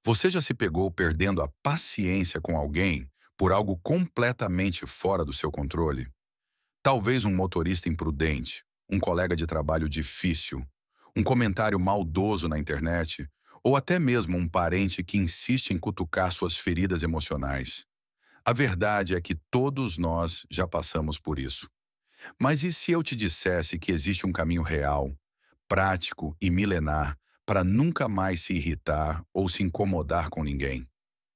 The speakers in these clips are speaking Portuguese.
Você já se pegou perdendo a paciência com alguém por algo completamente fora do seu controle? Talvez um motorista imprudente, um colega de trabalho difícil, um comentário maldoso na internet, ou até mesmo um parente que insiste em cutucar suas feridas emocionais. A verdade é que todos nós já passamos por isso. Mas e se eu te dissesse que existe um caminho real, prático e milenar para nunca mais se irritar ou se incomodar com ninguém?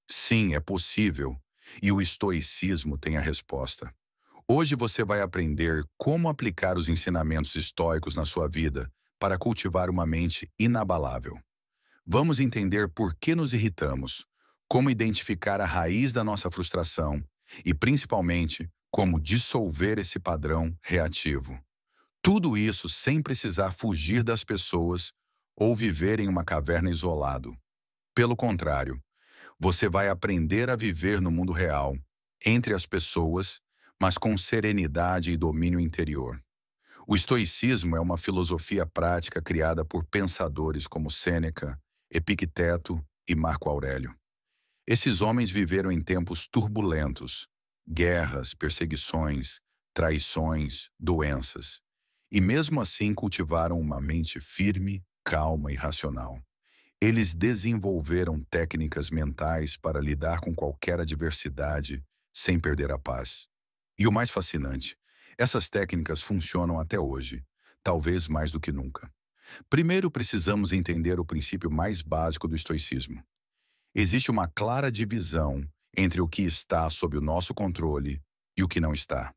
Sim, é possível, e o estoicismo tem a resposta. Hoje você vai aprender como aplicar os ensinamentos estoicos na sua vida para cultivar uma mente inabalável. Vamos entender por que nos irritamos, como identificar a raiz da nossa frustração e, principalmente, como dissolver esse padrão reativo. Tudo isso sem precisar fugir das pessoas ou viver em uma caverna isolado. Pelo contrário, você vai aprender a viver no mundo real, entre as pessoas, mas com serenidade e domínio interior. O estoicismo é uma filosofia prática criada por pensadores como Sêneca, Epicteto e Marco Aurélio. Esses homens viveram em tempos turbulentos, guerras, perseguições, traições, doenças, e mesmo assim cultivaram uma mente firme, calma e racional. Eles desenvolveram técnicas mentais para lidar com qualquer adversidade sem perder a paz. E o mais fascinante, essas técnicas funcionam até hoje, talvez mais do que nunca. Primeiro, precisamos entender o princípio mais básico do estoicismo. Existe uma clara divisão entre o que está sob o nosso controle e o que não está.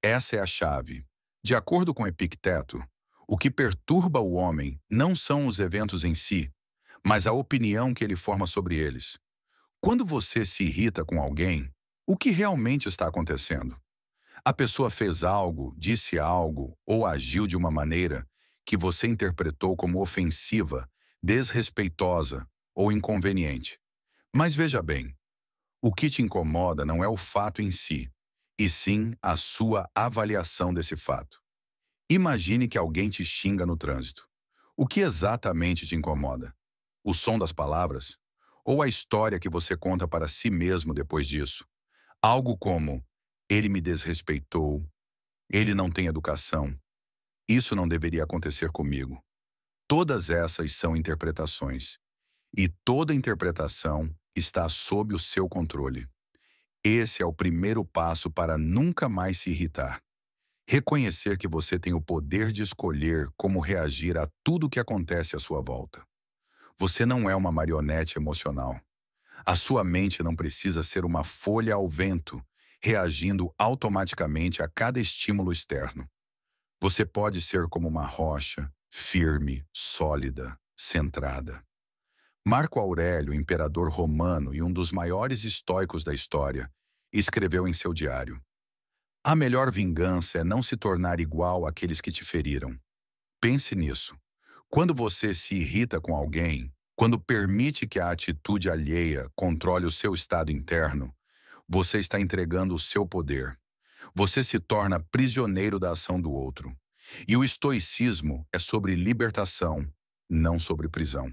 Essa é a chave. De acordo com Epicteto, o que perturba o homem não são os eventos em si, mas a opinião que ele forma sobre eles. Quando você se irrita com alguém, o que realmente está acontecendo? A pessoa fez algo, disse algo ou agiu de uma maneira que você interpretou como ofensiva, desrespeitosa ou inconveniente. Mas veja bem, o que te incomoda não é o fato em si, e sim a sua avaliação desse fato. Imagine que alguém te xinga no trânsito. O que exatamente te incomoda? O som das palavras? Ou a história que você conta para si mesmo depois disso? Algo como: ele me desrespeitou, ele não tem educação, isso não deveria acontecer comigo. Todas essas são interpretações, e toda interpretação está sob o seu controle. Esse é o primeiro passo para nunca mais se irritar. Reconhecer que você tem o poder de escolher como reagir a tudo o que acontece à sua volta. Você não é uma marionete emocional. A sua mente não precisa ser uma folha ao vento, reagindo automaticamente a cada estímulo externo. Você pode ser como uma rocha, firme, sólida, centrada. Marco Aurélio, imperador romano e um dos maiores estoicos da história, escreveu em seu diário: a melhor vingança é não se tornar igual àqueles que te feriram. Pense nisso. Quando você se irrita com alguém, quando permite que a atitude alheia controle o seu estado interno, você está entregando o seu poder. Você se torna prisioneiro da ação do outro. E o estoicismo é sobre libertação, não sobre prisão.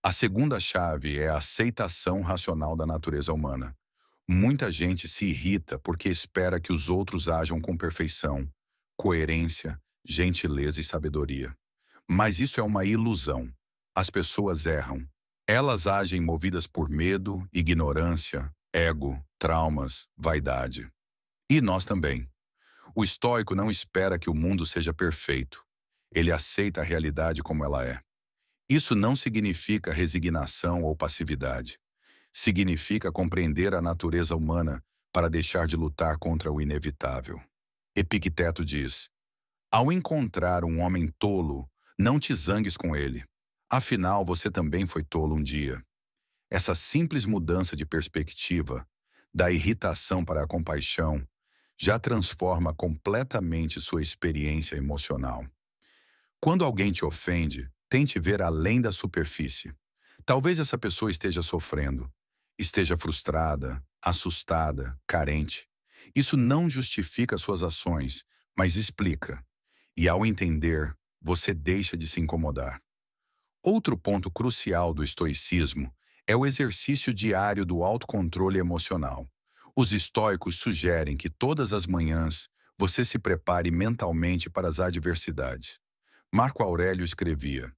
A segunda chave é a aceitação racional da natureza humana. Muita gente se irrita porque espera que os outros ajam com perfeição, coerência, gentileza e sabedoria. Mas isso é uma ilusão. As pessoas erram. Elas agem movidas por medo, ignorância, ego, traumas, vaidade. E nós também. O estoico não espera que o mundo seja perfeito. Ele aceita a realidade como ela é. Isso não significa resignação ou passividade. Significa compreender a natureza humana para deixar de lutar contra o inevitável. Epicteto diz: ao encontrar um homem tolo, não te zangues com ele. Afinal, você também foi tolo um dia. Essa simples mudança de perspectiva, da irritação para a compaixão, já transforma completamente sua experiência emocional. Quando alguém te ofende, tente ver além da superfície. Talvez essa pessoa esteja sofrendo, esteja frustrada, assustada, carente. Isso não justifica suas ações, mas explica. E ao entender, você deixa de se incomodar. Outro ponto crucial do estoicismo É o exercício diário do autocontrole emocional. Os estoicos sugerem que todas as manhãs você se prepare mentalmente para as adversidades. Marco Aurélio escrevia: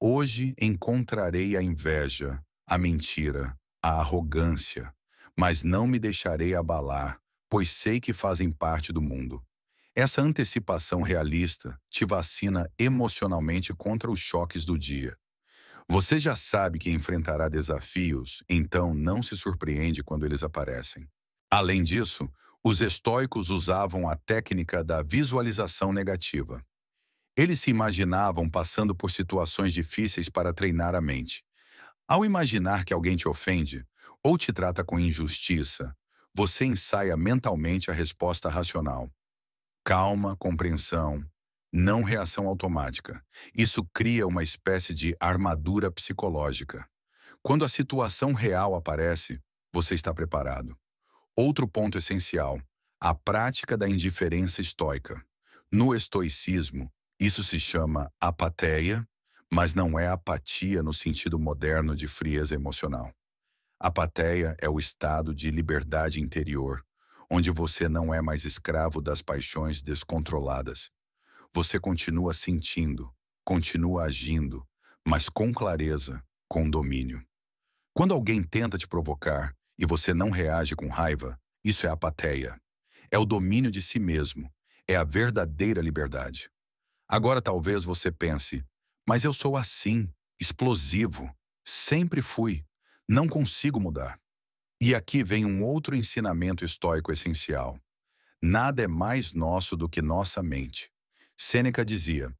Hoje encontrarei a inveja, a mentira, a arrogância, mas não me deixarei abalar, pois sei que fazem parte do mundo. Essa antecipação realista te vacina emocionalmente contra os choques do dia. Você já sabe que enfrentará desafios, então não se surpreende quando eles aparecem. Além disso, os estoicos usavam a técnica da visualização negativa. Eles se imaginavam passando por situações difíceis para treinar a mente. Ao imaginar que alguém te ofende ou te trata com injustiça, você ensaia mentalmente a resposta racional. Calma, compreensão, não reação automática. Isso cria uma espécie de armadura psicológica. Quando a situação real aparece, você está preparado. Outro ponto essencial: a prática da indiferença estoica. No estoicismo, isso se chama apatheia, mas não é apatia no sentido moderno de frieza emocional. Apatheia é o estado de liberdade interior, onde você não é mais escravo das paixões descontroladas. Você continua sentindo, continua agindo, mas com clareza, com domínio. Quando alguém tenta te provocar e você não reage com raiva, isso é apatheia. É o domínio de si mesmo, é a verdadeira liberdade. Agora talvez você pense, mas eu sou assim, explosivo, sempre fui, não consigo mudar. E aqui vem um outro ensinamento estoico essencial. Nada é mais nosso do que nossa mente. Sêneca dizia: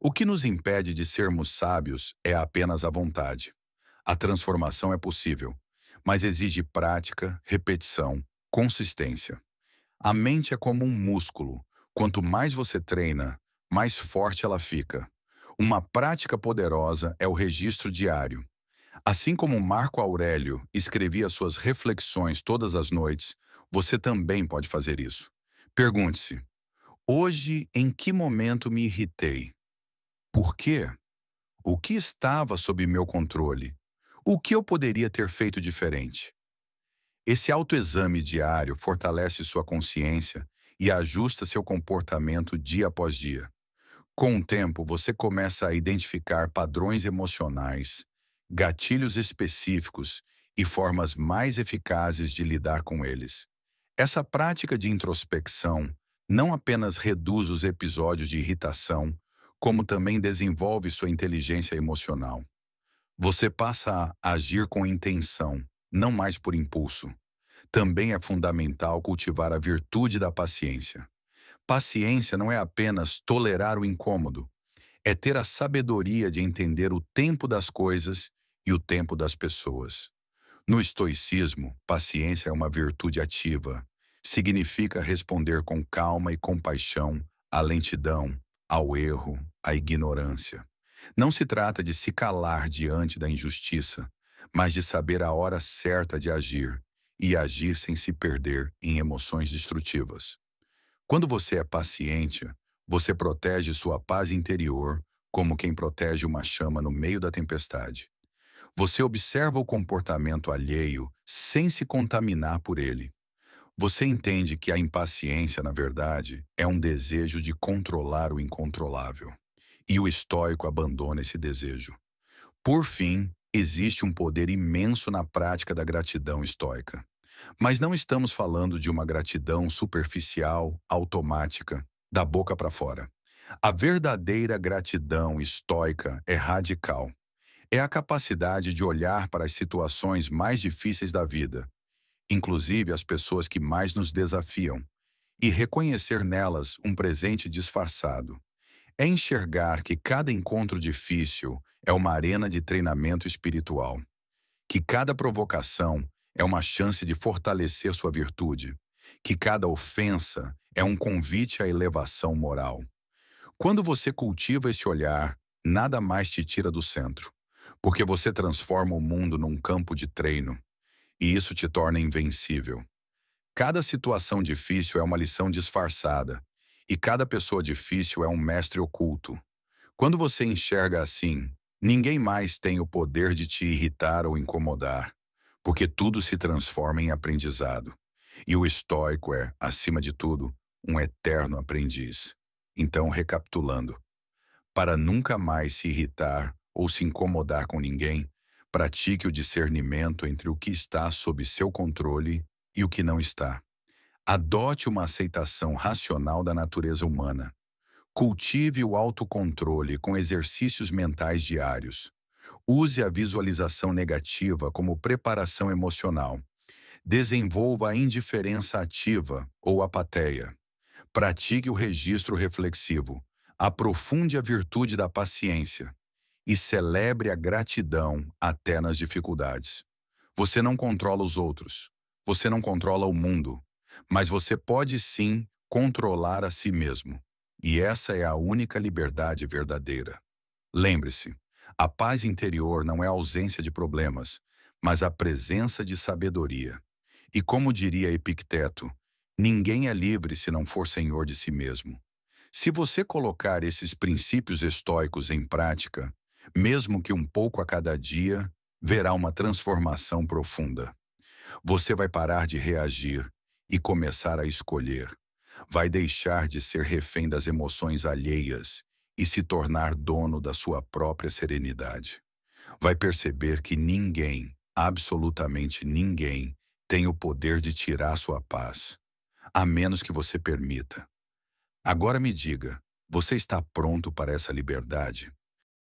o que nos impede de sermos sábios é apenas a vontade. A transformação é possível, mas exige prática, repetição, consistência. A mente é como um músculo. Quanto mais você treina, mais forte ela fica. Uma prática poderosa é o registro diário. Assim como Marco Aurélio escrevia suas reflexões todas as noites, você também pode fazer isso. Pergunte-se: hoje em que momento me irritei? Por quê? O que estava sob meu controle? O que eu poderia ter feito diferente? Esse autoexame diário fortalece sua consciência e ajusta seu comportamento dia após dia. Com o tempo, você começa a identificar padrões emocionais, gatilhos específicos e formas mais eficazes de lidar com eles. Essa prática de introspecção não apenas reduz os episódios de irritação, como também desenvolve sua inteligência emocional. Você passa a agir com intenção, não mais por impulso. Também é fundamental cultivar a virtude da paciência. Paciência não é apenas tolerar o incômodo, é ter a sabedoria de entender o tempo das coisas e o tempo das pessoas. No estoicismo, paciência é uma virtude ativa. Significa responder com calma e compaixão à lentidão, ao erro, à ignorância. Não se trata de se calar diante da injustiça, mas de saber a hora certa de agir e agir sem se perder em emoções destrutivas. Quando você é paciente, você protege sua paz interior como quem protege uma chama no meio da tempestade. Você observa o comportamento alheio sem se contaminar por ele. Você entende que a impaciência, na verdade, é um desejo de controlar o incontrolável. E o estoico abandona esse desejo. Por fim, existe um poder imenso na prática da gratidão estoica. Mas não estamos falando de uma gratidão superficial, automática, da boca para fora. A verdadeira gratidão estoica é radical. É a capacidade de olhar para as situações mais difíceis da vida, inclusive as pessoas que mais nos desafiam, e reconhecer nelas um presente disfarçado. É enxergar que cada encontro difícil é uma arena de treinamento espiritual, que cada provocação é uma chance de fortalecer sua virtude, que cada ofensa é um convite à elevação moral. Quando você cultiva esse olhar, nada mais te tira do centro, porque você transforma o mundo num campo de treino, e isso te torna invencível. Cada situação difícil é uma lição disfarçada, e cada pessoa difícil é um mestre oculto. Quando você enxerga assim, Ninguém mais tem o poder de te irritar ou incomodar, porque tudo se transforma em aprendizado. E o estoico é, acima de tudo, um eterno aprendiz. Então, recapitulando, para nunca mais se irritar ou se incomodar com ninguém, pratique o discernimento entre o que está sob seu controle e o que não está. Adote uma aceitação racional da natureza humana. Cultive o autocontrole com exercícios mentais diários. Use a visualização negativa como preparação emocional. Desenvolva a indiferença ativa ou apatia. Pratique o registro reflexivo. Aprofunde a virtude da paciência. E celebre a gratidão até nas dificuldades. Você não controla os outros. Você não controla o mundo. Mas você pode sim controlar a si mesmo. E essa é a única liberdade verdadeira. Lembre-se, a paz interior não é a ausência de problemas, mas a presença de sabedoria. E como diria Epicteto, ninguém é livre se não for senhor de si mesmo. Se você colocar esses princípios estoicos em prática, mesmo que um pouco a cada dia, verá uma transformação profunda. Você vai parar de reagir e começar a escolher. Vai deixar de ser refém das emoções alheias e se tornar dono da sua própria serenidade. Vai perceber que ninguém, absolutamente ninguém, tem o poder de tirar sua paz, a menos que você permita. Agora me diga, você está pronto para essa liberdade?